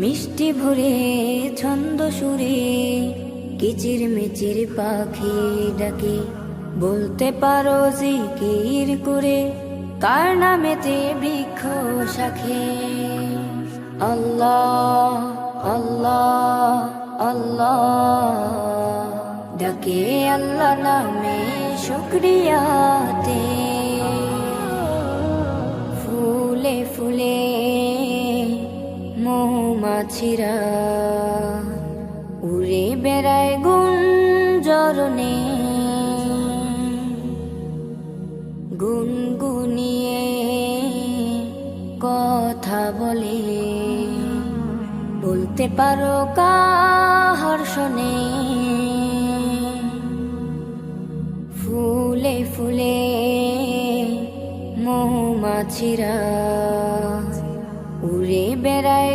মিষ্টি ভরে ছন্দ সুরে কিচির মিচির পাখি ডাকে। বলতে পারো জিকির করে কার নামেতে বৃক্ষ শাখে। আল্লাহ আল্লাহ আল্লাহ ডাকে আল্লাহ নামে শুকরিয়াতে। ফুলে ফুলে মৌমাছিরা উড়ে বেড়ায় গুঞ্জরণে। গুনগুনিয়ে কথা বলে বলতে পারো কাহার শোনে। ফুলে ফুলে মৌমাছিরা উড়ে বেড়ায়